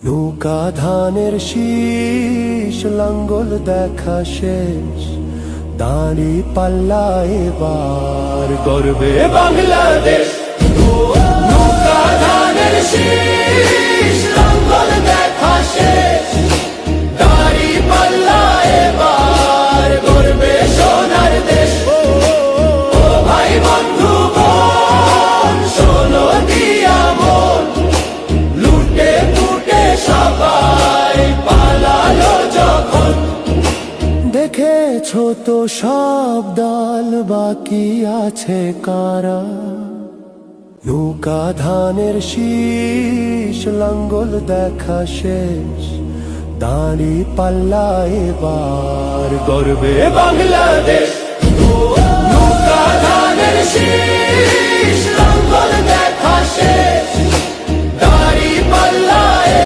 নৌকা ধানের শীষ, লাঙ্গল দেখা শেষ, দাঁড়ি পাল্লা এবার গর্বে বাংলাদেশ। নৌকা ধানের শীষ, লাঙ্গল দেখা শেষ, দাঁড়ি পাল্লা এবার গর্বে সোনার দেশ। ও ভাই বন্ধু বোন, শোনো দিয়া মন, লুটে পুটে সবাই পালালো যখন। দেখেছো তো সব দল, বাকি আছে কারা? নৌকা ধানের শীষ, লাঙ্গল দেখা শেষ, দাঁড়ি পাল্লা এবার গর্বে বাংলাদেশ। নৌকা ধানের শীষ, লাঙ্গল দেখা শেষ,